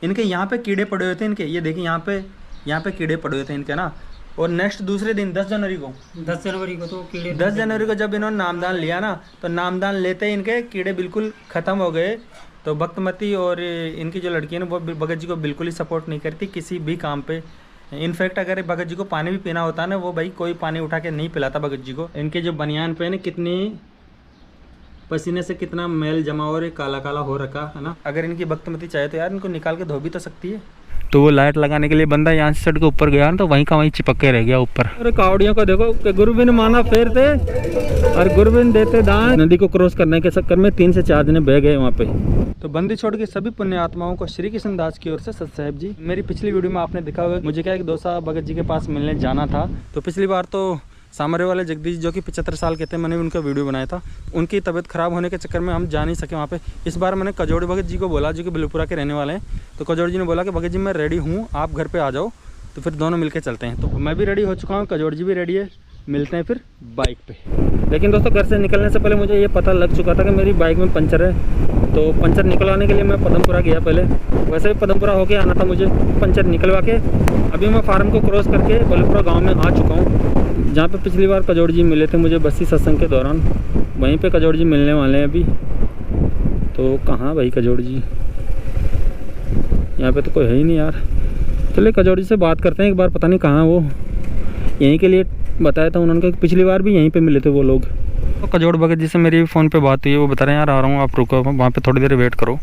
इनके यहाँ पे कीड़े पड़े हुए थे इनके, ये देखिए यहाँ पे कीड़े पड़े हुए थे इनके ना। और नेक्स्ट दूसरे दिन 10 जनवरी को तो कीड़े 10 जनवरी को जब इन्होंने नामदान लिया ना, तो नामदान लेते ही इनके कीड़े बिल्कुल ख़त्म हो गए। तो भक्तमती और इनकी जो लड़की है ना, वो भगत जी को बिल्कुल ही सपोर्ट नहीं करती किसी भी काम पे। इनफैक्ट अगर भगत जी को पानी भी पीना होता ना, वो भाई कोई पानी उठा के नहीं पिलाता भगत जी को। इनके जो बनियान पे ना कितनी पसीने से कितना मैल जमा और काला काला हो रखा है ना। अगर इनकी भक्तमती चाहे तो यार इनको निकाल के धो भी तो सकती है। तो वो लाइट लगाने के लिए बंदा यहाँ से चढ़ के ऊपर गया ना, तो वहीं का वहीं चिपक के रह गया ऊपर। अरे कावड़ियों को देखो कि गुरुबिन माना फेरते और गुरुबिन देते दान। नदी को क्रॉस करने के चक्कर में 3 से 4 जने बह गए वहाँ पे। तो बंदी छोड़ के सभी पुण्य आत्माओं को श्री कृष्ण दास की ओर से सत साहिब जी। मेरी पिछली वीडियो में आपने देखा होगा, मुझे क्या है कि दोसा भगत जी के पास मिलने जाना था। तो पिछली बार तो सामरे वाले जगदीश जो कि 75 साल के थे, मैंने उनका वीडियो बनाया था। उनकी तबीयत ख़राब होने के चक्कर में हम जा नहीं सके वहाँ पे। इस बार मैंने कजोड़ी भगत जी को बोला, जो कि बिलुपुरा के रहने वाले हैं। तो कजोड़ी जी ने बोला कि भगत जी मैं रेडी हूँ, आप घर पे आ जाओ, तो फिर दोनों मिलकर चलते हैं। तो मैं भी रेडी हो चुका हूँ, कजोड़ी जी भी रेडी है, मिलते हैं फिर बाइक पे। लेकिन दोस्तों घर से निकलने से पहले मुझे ये पता लग चुका था कि मेरी बाइक में पंचर है। तो पंचर निकलवाने के लिए मैं पदमपुरा गया पहले। वैसे भी पदमपुरा होके आना था मुझे, पंचर निकलवा के अभी मैं फार्म को क्रॉस करके बिलुपुरा गाँव में आ चुका हूँ, जहाँ पे पिछली बार कजोड़ जी मिले थे मुझे बस्सी सत्संग के दौरान। वहीं पे कजोड़ जी मिलने वाले हैं अभी। तो कहाँ भाई कजोड़ जी, यहाँ पे तो कोई है ही नहीं यार। चलिए कजोड़ जी से बात करते हैं एक बार, पता नहीं कहाँ वो। यहीं के लिए बताया था उन्होंने, पिछली बार भी यहीं पे मिले थे वो लोग। तो कजोड़ भगत जी से मेरी फ़ोन पे बात हुई है, वो बता रहे हैं यार आ रहा हूँ, आप रुको वहाँ पे थोड़ी देर वेट करो।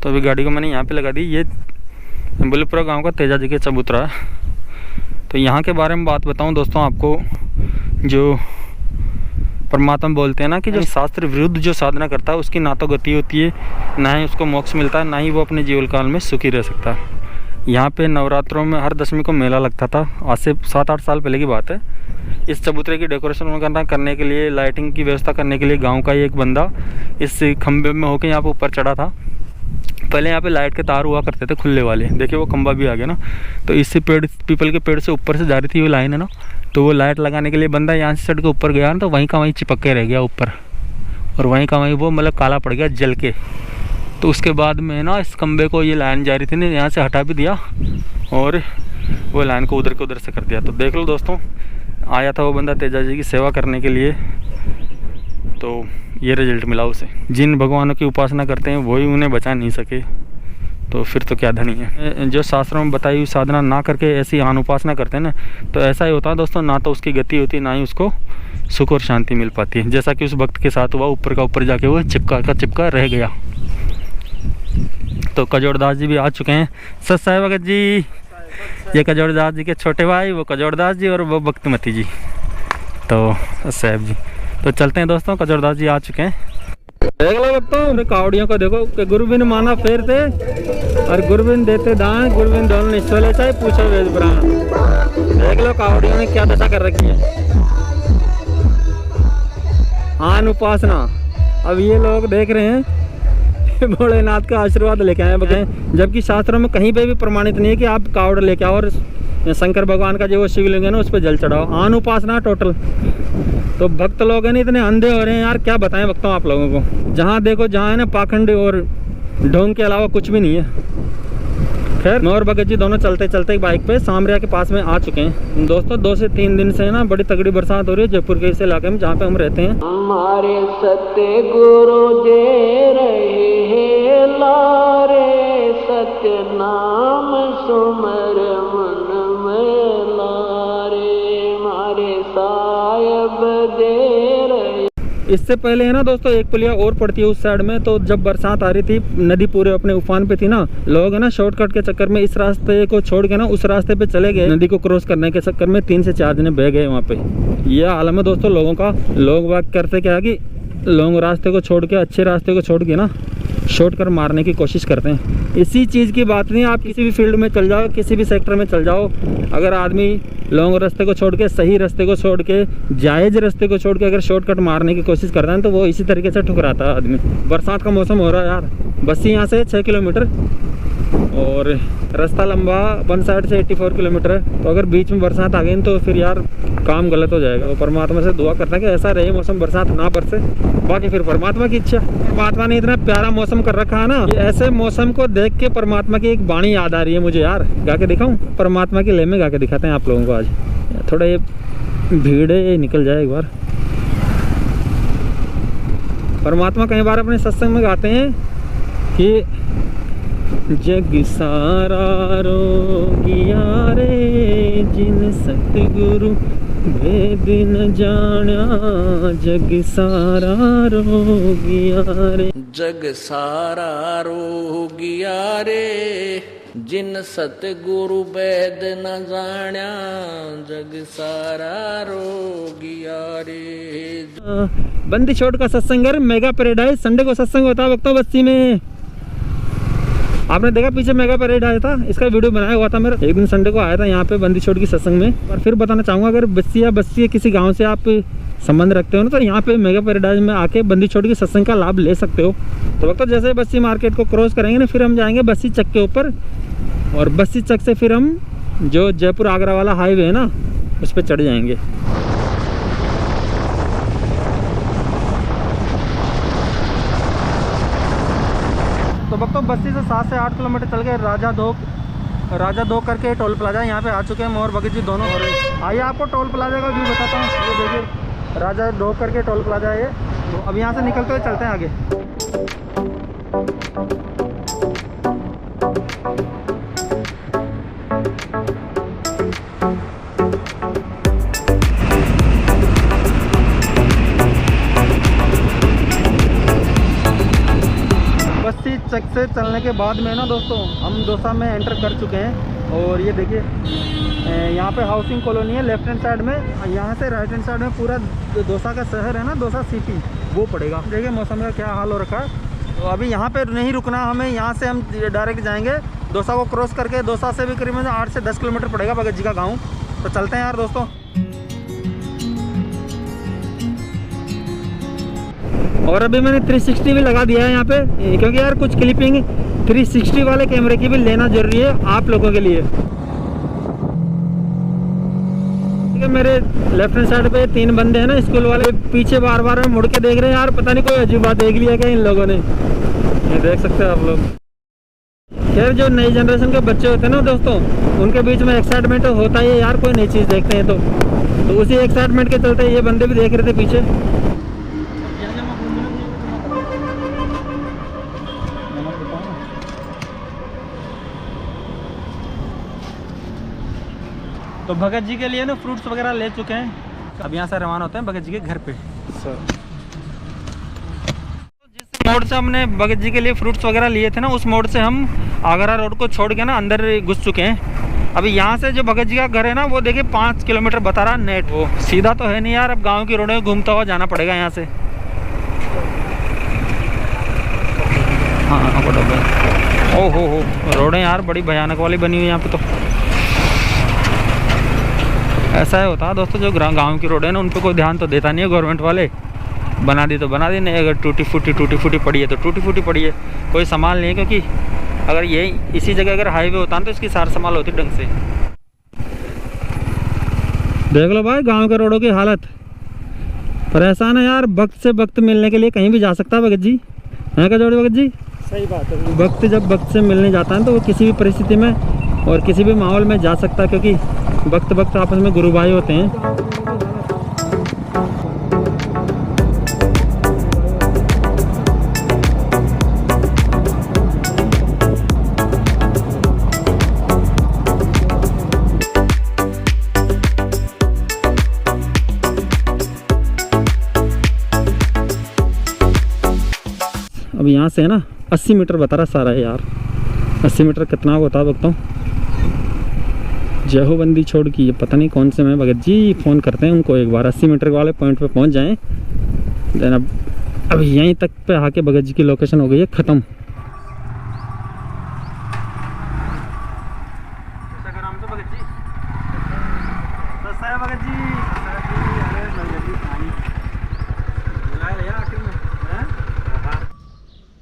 तो अभी गाड़ी को मैंने यहाँ पे लगा दी। ये बिलुपुरा गाँव का तेजा जी के चबूतरा है। तो यहाँ के बारे में बात बताऊँ दोस्तों आपको, जो परमात्मा बोलते हैं ना कि जो शास्त्र विरुद्ध जो साधना करता है उसकी ना तो गति होती है, ना ही उसको मोक्ष मिलता है, ना ही वो अपने जीवन काल में सुखी रह सकता है। यहाँ पे नवरात्रों में हर दशमी को मेला लगता था, आज से 7-8 साल पहले की बात है। इस चबूतरे की डेकोरेशन करने के लिए, लाइटिंग की व्यवस्था करने के लिए गाँव का ही एक बंदा इस खंभे में होकर यहाँ पर ऊपर चढ़ा था। पहले यहाँ पे लाइट के तार हुआ करते थे खुले वाले, देखिए वो खंबा भी आ गया ना। तो इससे पीपल के पेड़ से ऊपर से जा रही थी वो लाइन है ना, तो वो लाइट लगाने के लिए बंदा यहाँ से चढ़ के ऊपर गया ना, तो वहीं का वहीं चिपक के रह गया ऊपर, और वहीं का वहीं वो मतलब काला पड़ गया जल के। तो उसके बाद में ना इस खंबे को ये लाइन जा रही थी ना, यहाँ से हटा भी दिया और वो लाइन को उधर के उधर से कर दिया। तो देख लो दोस्तों, आया था वो बंदा तेजा जी की सेवा करने के लिए, तो ये रिजल्ट मिला उसे। जिन भगवानों की उपासना करते हैं वही उन्हें बचा नहीं सके, तो फिर तो क्या धनी है। जो शास्त्रों में बताई हुई साधना ना करके ऐसी आन उपासना करते हैं ना, तो ऐसा ही होता है दोस्तों, ना तो उसकी गति होती, ना ही उसको सुख और शांति मिल पाती है। जैसा कि उस भक्त के साथ हुआ, ऊपर का ऊपर जाके वो चिपका रह गया। तो कजोड़दास जी भी आ चुके हैं। सत साहिब भगत जी, ये कजोड़दास जी के छोटे भाई, वो कजोड़दास जी और वो भक्तमती जी। तो सत साहिब जी, तो चलते हैं दोस्तों, कजोड़दास जी आ चुके हैं। देख लो भक्तों, कावड़ियों को देखो कि गुरुबिन माना फेरते और गुरुबिन देते दान, गुरुबिन दोनों निश्चले चाहे पूछो वेद पुराण। देख लो कावड़ियों ने क्या दशा कर रखी है, आन उपासना। अब ये लोग देख रहे हैं भोलेनाथ का आशीर्वाद लेके आए हैं, जबकि शास्त्रों में कहीं पे भी प्रमाणित नहीं है कि आप कावड़ लेके आओ और शंकर भगवान का जो वो शिवलिंग है ना उस पर जल चढ़ाओ। आन उपासना टोटल। तो भक्त लोग हैं ना इतने अंधे हो रहे हैं यार, क्या बताएं भक्तों आप लोगों को। जहाँ देखो जहाँ है ना पाखंड और ढोंग के अलावा कुछ भी नहीं है। खैर मैं और भगत जी दोनों चलते चलते बाइक पे सामरिया के पास में आ चुके हैं। दोस्तों 2 से 3 दिन से ना बड़ी तगड़ी बरसात हो रही है जयपुर के इस इलाके में जहाँ पे हम रहते हैं। हमारे सत्य गुरु दे रहे हैं लारे, सत्य नाम सुमर मन में लारे, मारे साहिब दे रहे। इससे पहले है ना दोस्तों एक पुलिया और पड़ती है उस साइड में, तो जब बरसात आ रही थी, नदी पूरे अपने उफान पे थी ना, लोग है ना शॉर्टकट के चक्कर में इस रास्ते को छोड़ के ना उस रास्ते पे चले गए। नदी को क्रॉस करने के चक्कर में 3 से 4 जने बह गए वहाँ पे। यह आलम है दोस्तों लोगों का। लोग बात करते क्या है कि लॉन्ग रास्ते को छोड़ के, अच्छे रास्ते को छोड़ के ना शॉर्टकट मारने की कोशिश करते हैं। इसी चीज़ की बात नहीं, आप किसी भी फील्ड में चल जाओ, किसी भी सेक्टर में चल जाओ, अगर आदमी लॉन्ग रास्ते को छोड़ के, सही रास्ते को छोड़ के, जायज़ रास्ते को छोड़ के अगर शॉर्टकट मारने की कोशिश करता है तो वो इसी तरीके से ठुकराता है आदमी। बरसात का मौसम हो रहा है यार, बस यहाँ से 6 किलोमीटर और रास्ता लंबा, वन साइड से 84 किलोमीटर है। तो अगर बीच में बरसात आ गई तो फिर यार काम गलत हो जाएगा। तो परमात्मा से दुआ करते हैं कि ऐसा रहे मौसम, बरसात ना बरसे। बाकी फिर परमात्मा की इच्छा। परमात्मा ने इतना प्यारा मौसम कर रखा है ना, ऐसे मौसम को देख के परमात्मा की एक वाणी याद आ रही है मुझे यार। गा के दिखाऊं? परमात्मा की लेह में गा के दिखाते हैं आप लोगों को आज। थोड़ा ये भीड़ है, निकल जाए एक बार। परमात्मा कई बार अपने सत्संग में गाते हैं कि जग सारा रोगिया रे, जिन सतगुरु वेद न जाना, जग सारा रोगिया रे। जग सारा रोगिया रे, जिन सतगुरु वेद न जाना, जग सारा रोगिया रे। बंदी छोड़ का सत्संग मेगा पैराडाइज, संडे को सत्संग होता है वक्तों बस्ती में। आपने देखा पीछे मेगा परेड आया था, इसका वीडियो बनाया हुआ था मेरा। एक दिन संडे को आया था यहाँ पे बंदी छोड़ की सत्संग में। और फिर बताना चाहूँगा, अगर बस्ती किसी गांव से आप संबंध रखते हो ना, तो यहाँ पे मेगा पैराडाइज में आके बंदी छोड़ की सत्संग का लाभ ले सकते हो। तो वक्त जैसे बस्ती मार्केट को क्रॉस करेंगे ना, फिर हम जाएंगे बस्ती चक के ऊपर, और बस्ती चक से फिर हम जो जयपुर आगरा वाला हाईवे है ना, उस पर चढ़ जाएंगे। तो वक्तों बस्ती से 7 से 8 किलोमीटर चल के राजा दो करके टोल प्लाजा यहाँ पे आ चुके हैं। मोर भगत जी दोनों हो रहे हैं। आइए आपको टोल प्लाजा का व्यू बताता हूँ। ये देखिए राजा दो करके टोल प्लाजा है ये। तो अब यहाँ से निकलते हुए चलते हैं आगे। बस्ती चक से चलने के बाद में ना दोस्तों, हम दौसा में एंटर कर चुके हैं। और ये देखिए यहाँ पे हाउसिंग कॉलोनी है लेफ्ट हैंड साइड में। यहाँ से राइट हैंड साइड में पूरा दौसा का शहर है ना, दौसा सिटी, वो पड़ेगा। देखिए मौसम का क्या हाल हो रखा है। तो अभी यहाँ पे नहीं रुकना हमें, यहाँ से हम डायरेक्ट जाएंगे दौसा को क्रॉस करके। दौसा से भी करीबन 8 से 10 किलोमीटर पड़ेगा भगत जी का गाँव। तो चलते हैं यार दोस्तों। और अभी मैंने 360 भी लगा दिया है यहाँ पे, क्योंकि यार कुछ क्लिपिंग 360 वाले कैमरे की भी लेना जरूरी है आप लोगों के लिए। ठीक है, मेरे लेफ्ट हैंड साइड पे 3 बंदे हैं ना स्कूल वाले, पीछे बार बार मुड़ के देख रहे हैं यार। पता नहीं कोई अजीब बात देख लिया क्या इन लोगों ने। ये देख सकते हैं आप लोग। खैर जो नई जनरेशन के बच्चे होते हैं ना दोस्तों, उनके बीच में एक्साइटमेंट होता है यार, कोई नई चीज़ देखते हैं तो उसी एक्साइटमेंट के चलते ये बंदे भी देख रहे थे पीछे। तो भगत जी के लिए ना फ्रूट्स वगैरह ले चुके हैं। अब यहाँ से रवाना होते हैं भगत जी के घर पे। जिस मोड़ से हमने भगत जी के लिए फ्रूट्स वगैरह लिए थे ना, उस मोड़ से हम आगरा रोड को छोड़ के ना अंदर घुस चुके हैं। अभी यहाँ से जो भगत जी का घर है ना, वो देखिए 5 किलोमीटर बता रहा नेट। वो सीधा तो है नहीं यार, अब गाँव की रोड में घूमता हुआ जाना पड़ेगा यहाँ से। हाँ ओहो रोडें यार बड़ी भयानक वाली बनी हुई यहाँ पे। तो ऐसा है होता है दोस्तों, जो गांव की रोड है ना, उन पे कोई ध्यान तो देता नहीं है गवर्नमेंट वाले। बना दी तो बना दी, नहीं अगर टूटी फूटी पड़ी है तो टूटी फूटी पड़ी है, कोई संभाल नहीं है। क्योंकि अगर यही इसी जगह अगर हाईवे होता ना, तो इसकी सार संभाल होती ढंग से। देख लो भाई गांव के रोडों की हालत। परेशान है यार, वक्त से वक्त मिलने के लिए कहीं भी जा सकता है भगत जी, है क्या जोड़ी भगत जी? सही बात है। वक्त जब वक्त से मिलने जाता है तो वो किसी भी परिस्थिति में और किसी भी माहौल में जा सकता है, क्योंकि वक्त आपस में गुरु भाई होते हैं। अब यहाँ से है ना 80 मीटर बता रहा सारा है यार। 80 मीटर कितना होता है बताओ। जय हो बंदी छोड़ की, ये पता नहीं कौन से में भगत जी फ़ोन करते हैं उनको एक बार। 80 मीटर वाले पॉइंट पे पहुंच जाएं। देन अब यहीं तक पे आके भगत जी की लोकेशन हो गई है ख़त्म।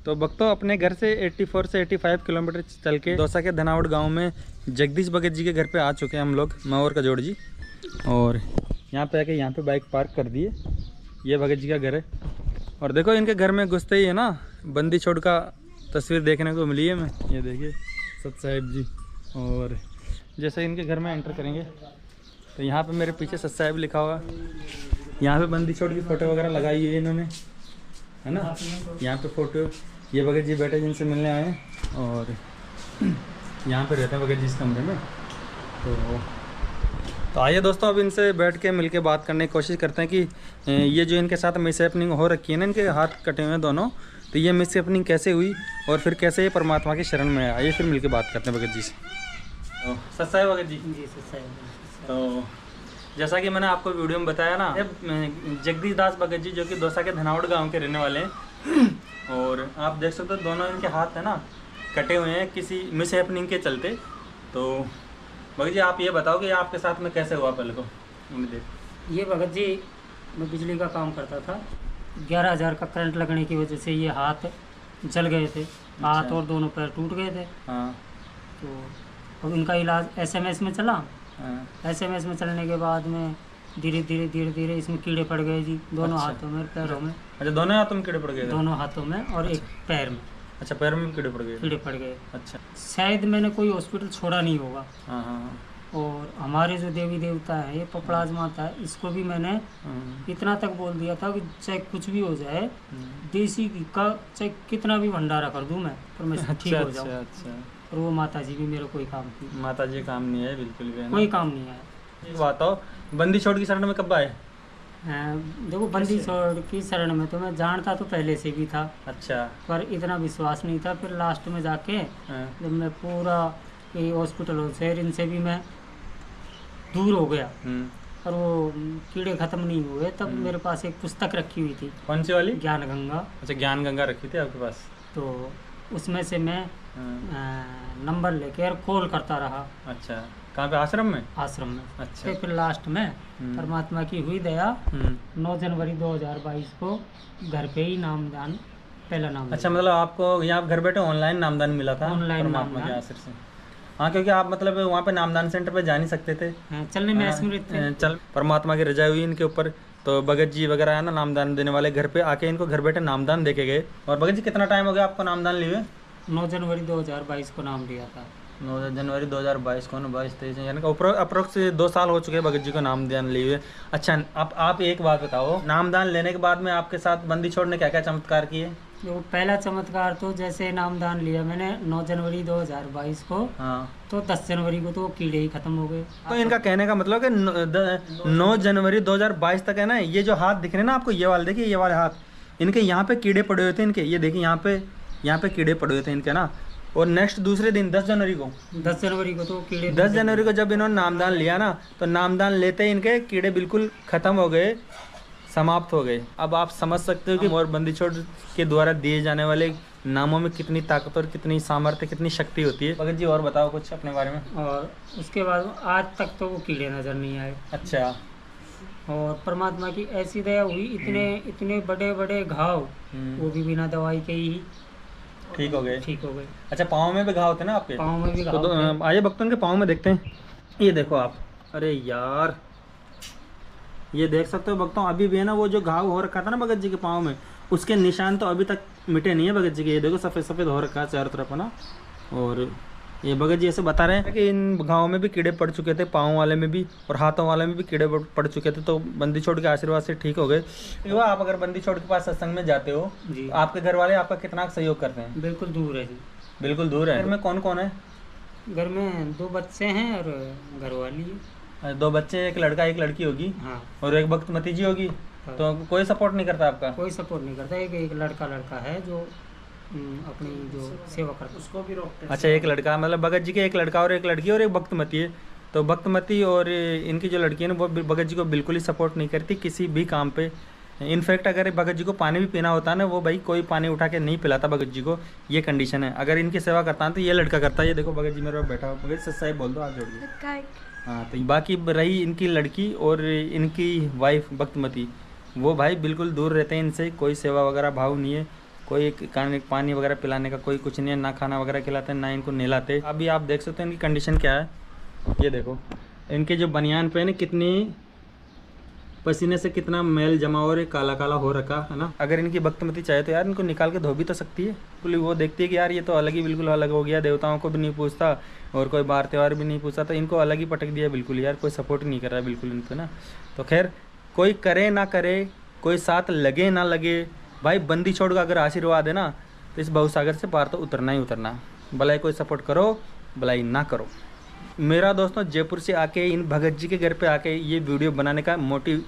तो भक्तों अपने घर से 84 से 85 किलोमीटर चल के दौसा के धनावड़ गांव में जगदीश भगत जी के घर पे आ चुके हैं हम लोग, मैं और कजोड़ जी। और यहाँ पे आके यहाँ पे बाइक पार्क कर दिए। ये भगत जी का घर है। और देखो इनके घर में घुसते ही है ना बंदी छोड़ का तस्वीर देखने को मिली है मैं। ये देखिए सत साहिब जी। और जैसे इनके घर में एंटर करेंगे तो यहाँ पे मेरे पीछे सत साहिब लिखा हुआ। यहाँ पे बंदी छोड़ की फ़ोटो वगैरह लगाई है इन्होंने, है ना। यहाँ पे फ़ोटो ये भगत जी बैठे जिनसे मिलने आए हैं। और यहाँ पे रहते हैं भगत जी इस कमरे में। तो आइए दोस्तों अब इनसे बैठ के मिल के बात करने की कोशिश करते हैं कि ये जो इनके साथ मिसहैपनिंग हो रखी है ना, इनके हाथ कटे हुए हैं दोनों, तो ये मिसहैपनिंग कैसे हुई और फिर कैसे ये परमात्मा की शरण में आए। फिर मिल के बात करते हैं भगत जी से। सत साहिब भगत जी। जी सत साहिब। तो जैसा कि मैंने आपको वीडियो में बताया ना, जगदीश दास भगत जी जो कि दौसा के धनावड़ गांव के रहने वाले हैं। और आप देख सकते हो दोनों इनके हाथ है ना कटे हुए हैं किसी मिसहैपनिंग के चलते। तो भगत जी आप ये बताओ कि आपके साथ में कैसे हुआ पहले को। ये भगत जी मैं बिजली का काम करता था। 11,000 का करंट लगने की वजह से ये हाथ जल गए थे। हाथ और दोनों पैर टूट गए थे। हाँ। तो अब इनका इलाज SMS में चला। SMS में चलने के बाद में धीरे धीरे इसमें कीड़े पड़ गए जी, दोनों हाथों में पैरों में। अच्छा दोनों हाथों में कीड़े पड़ गए? दोनों हाथों में और एक पैर में। अच्छा पैर में कीड़े पड़ गए? कीड़े पड़ गए। अच्छा शायद मैंने कोई हॉस्पिटल छोड़ा नहीं होगा। हाँ हाँ। और हमारे जो देवी देवता है ये पपड़ाज माता है, इसको भी मैंने इतना तक बोल दिया था कि चाहे कुछ भी हो जाए देसी घी का चाहे कितना भी भंडारा कर दूं मैं, पर मैं ठीक हो जाऊं। अच्छा। और वो माता जी भी मेरा कोई काम की माता जी काम नहीं है बिल्कुल भी, कोई काम नहीं है। एक बात हो, बंदी छोड़ की शरण में कब आए? देखो बंदी छोड़ की शरण में तो मैं जानता तो पहले से भी था। अच्छा। पर इतना विश्वास नहीं था। फिर लास्ट में जाके जब मैं पूरा हॉस्पिटल शहर इनसे भी मैं दूर हो गया और वो कीड़े खत्म नहीं हुए, तब मेरे पास एक पुस्तक रखी हुई थी। कौन सी वाली? ज्ञान गंगा। अच्छा ज्ञान गंगा रखी थी आपके पास? तो उसमें से मैं नंबर लेके और कॉल करता रहा। अच्छा कहाँ पे? आश्रम में? आश्रम में। अच्छा। फिर लास्ट में परमात्मा की हुई दया 9 जनवरी 2022 को घर पे ही नामदान, पहला नाम। अच्छा मतलब आपको यहाँ घर बैठे ऑनलाइन नामदान मिला था? ऑनलाइन परमात्मा के आशीर्वाद से। हाँ क्योंकि आप मतलब वहाँ पे नामदान सेंटर पे जा नहीं सकते थे, चलने में असमर्थ थे। चल परमात्मा की रजा हुई इनके ऊपर। तो भगत जी वगैरह है ना नामदान देने वाले, घर पे आके इनको घर बैठे नामदान देके गए। और भगत जी कितना टाइम हो गया आपको नामदान लिए? 9 जनवरी 2022 को नाम लिया था। 9 जनवरी 2022 को ना 22-23 यानी कि अप्रोक्स 2 साल हो चुके हैं भगत जी को नामदान लिए हुए। अच्छा आप एक बात बताओ, नामदान लेने के बाद में आपके साथ बंदी छोड़ ने क्या क्या चमत्कार किए? जो पहला चमत्कार तो जैसे नामदान लिया मैंने 9 जनवरी 2022 को, हाँ तो 10 जनवरी को तो कीड़े ही खत्म हो गए। तो इनका कहने का मतलब कि 9 जनवरी 2022 तक है ना, ये जो हाथ दिख रहे हैं ना आपको, ये वाले देखिए, ये वाले हाथ, इनके यहाँ पे कीड़े पड़े हुए थे इनके, ये देखिए यहाँ पे कीड़े पड़े हुए थे इनके ना। और नेक्स्ट दूसरे दिन 10 जनवरी को तो कीड़े 10 जनवरी को जब इन्होंने नामदान लिया ना, तो नामदान लेते ही इनके कीड़े बिल्कुल खत्म हो गए, समाप्त हो गए। अब आप समझ सकते हो कि और बंदी छोड़ के द्वारा दिए जाने वाले नामों में कितनी ताकत और कितनी सामर्थ्य, कितनी शक्ति होती है। भगत जी और बताओ कुछ अपने बारे में। और उसके बाद आज तक तो वो कीड़े नजर नहीं आए। अच्छा। और परमात्मा की ऐसी दया हुई, इतने बड़े बड़े घाव वो भी बिना दवाई के ही ठीक हो गए। अच्छा पाँव में भी घाव थे ना आपके? पाँव में भी घाव तो आइए भक्तों के पाँव में देखते हैं। ये देखो आप, अरे यार ये देख सकते हो भक्तों, अभी भी है ना वो जो घाव हो रखा था ना भगत जी के पाँव में, उसके निशान तो अभी तक मिटे नहीं है भगत जी के। ये देखो सफ़ेद सफ़ेद हो रखा है चारों तरफ है ना। और ये भगत जी ऐसे बता रहे हैं कि इन घावों में भी कीड़े पड़ चुके थे, पाँव वाले में भी और हाथों वाले में भी कीड़े पड़ चुके थे, तो बंदी छोड़ के आशीर्वाद से ठीक हो गए। वो आप अगर बंदी छोड़ के पास सत्संग में जाते हो जी, आपके घर वाले आपका कितना सहयोग करते हैं? बिल्कुल दूर है जी, बिल्कुल दूर है। घर में कौन कौन है? घर में 2 बच्चे हैं और घरवाली है। 2 बच्चे, एक लड़का एक लड़की होगी। हाँ। और एक भक्तमती जी होगी। हाँ। तो कोई सपोर्ट नहीं करता आपका? कोई सपोर्ट नहीं करता। एक लड़का है जो अपनी जो सेवा करता है, उसको भी रोकते हैं। अच्छा एक लड़का, मतलब भगत जी के एक लड़का और एक लड़की और एक भक्तमती है। तो भक्तमती और इनकी जो लड़की है ना, वो भगत जी को बिल्कुल ही सपोर्ट नहीं करती किसी भी काम पे। इनफैक्ट अगर भगत जी को पानी भी पीना होता है ना, वो भाई कोई पानी उठा के नहीं पिलाता भगत जी को, ये कंडीशन है। अगर इनकी सेवा करता है तो ये लड़का करता है। ये देखो भगत जी मेरे पास बैठा हुआ, भगत सच साहिब बोल दो, हाथ जोड़िए। हाँ तो बाकी रही इनकी लड़की और इनकी वाइफ भक्तमती, वो भाई बिल्कुल दूर रहते हैं इनसे, कोई सेवा वगैरह भाव नहीं है। कोई पानी वगैरह पिलाने का कोई कुछ नहीं है, ना खाना वगैरह खिलाते हैं, ना इनको नहलाते। अभी आप देख सकते हैं इनकी कंडीशन क्या है, ये देखो इनके जो बनियान पे ना कितनी पसीने से कितना मैल जमा हो, काला काला हो रखा है ना। अगर इनकी भक्तमती चाहे तो यार इनको निकाल के धो भी तो सकती है। बिल्कुल वो देखती है कि यार ये तो अलग ही बिल्कुल अलग हो गया, देवताओं को भी नहीं पूछता और कोई बार त्यौहार भी नहीं पूछता, तो इनको अलग ही पटक दिया बिल्कुल यार, कोई सपोर्ट नहीं कर रहा है बिल्कुल इन पर ना। तो खैर कोई करे ना करे, कोई साथ लगे ना लगे, भाई बंदी छोड़ का अगर आशीर्वाद है ना तो इस भवसागर से पार तो उतरना ही उतरना, भलाई कोई सपोर्ट करो भलाई ना करो। मेरा दोस्तों जयपुर से आके इन भगत जी के घर पे आके ये वीडियो बनाने का मोटिव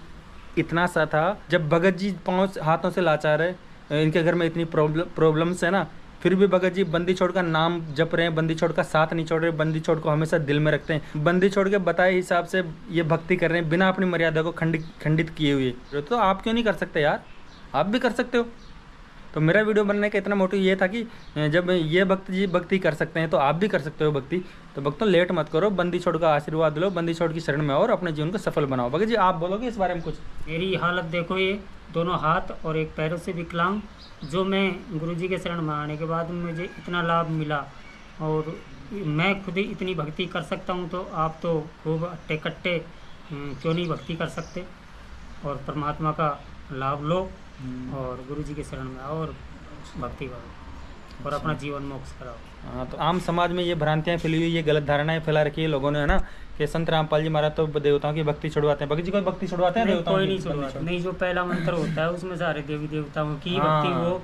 इतना सा था, जब भगत जी हाथों से लाचार है, इनके घर में इतनी प्रॉब्लम्स है ना, फिर भी भगत जी बंदी छोड़ का नाम जप रहे हैं, बंदी छोड़ का साथ नहीं छोड़ रहे, बंदी छोड़ को हमेशा दिल में रखते हैं, बंदी छोड़ के बताए हिसाब से ये भक्ति कर रहे हैं बिना अपनी मर्यादा को खंडित किए हुए। तो आप क्यों नहीं कर सकते यार, आप भी कर सकते हो। तो मेरा वीडियो बनने का इतना मोटिव ये था कि जब ये भक्त जी भक्ति कर सकते हैं तो आप भी कर सकते हो भक्ति। तो भक्तों लेट मत करो, बंदी छोड़ का आशीर्वाद लो, बंदी छोड़ की शरण में आओ और अपने जीवन को सफल बनाओ। भगत जी आप बोलोगे इस बारे में कुछ? मेरी हालत देखो, ये दोनों हाथ और एक पैरों से विकलांग, जो मैं गुरुजी के शरण में आने के बाद मुझे इतना लाभ मिला और मैं खुद ही इतनी भक्ति कर सकता हूँ, तो आप तो खूब अट्टे कट्टे क्यों नहीं भक्ति कर सकते। और परमात्मा का लाभ लो और गुरुजी के शरण में आओ और भक्ति करो और अपना जीवन मोक्ष कराओ। हाँ, तो आम समाज में ये भ्रांतियाँ फैली हुई, ये गलत धारणाएं फैला रखी है लोगों ने, है ना, कि संत रामपाल जी महाराज तो देवताओं की भक्ति छुड़वाते हैं। भगत जी कोई भक्ति छुड़वाते हैं? देवताओं कोई नहीं छुड़वाते, नहीं, जो पहला मंत्र होता है उसमें सारे देवी देवताओं की भक्ति वो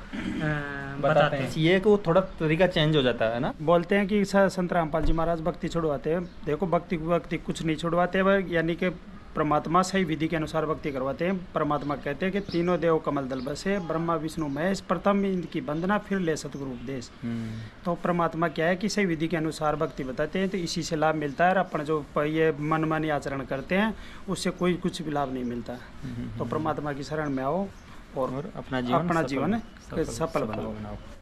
बताते हैं। ये को थोड़ा तरीका चेंज हो जाता है ना। बोलते हैं कि संत रामपाल जी महाराज भक्ति छुड़वाते हैं। देखो भक्ति कुछ नहीं छुड़वाते, यानी कि परमात्मा सही विधि के अनुसार भक्ति करवाते हैं। परमात्मा कहते हैं कि तीनों देव कमल दल बसे, ब्रह्मा विष्णु महेश, प्रथम इनकी वंदना फिर ले सतगुरु उपदेश। तो परमात्मा क्या है कि सही विधि के अनुसार भक्ति बताते हैं, तो इसी से लाभ मिलता है। और अपन जो ये मनमानी आचरण करते हैं उससे कोई कुछ भी लाभ नहीं मिलता। तो परमात्मा की शरण में आओ और अपना जीवन सफल बनाओ।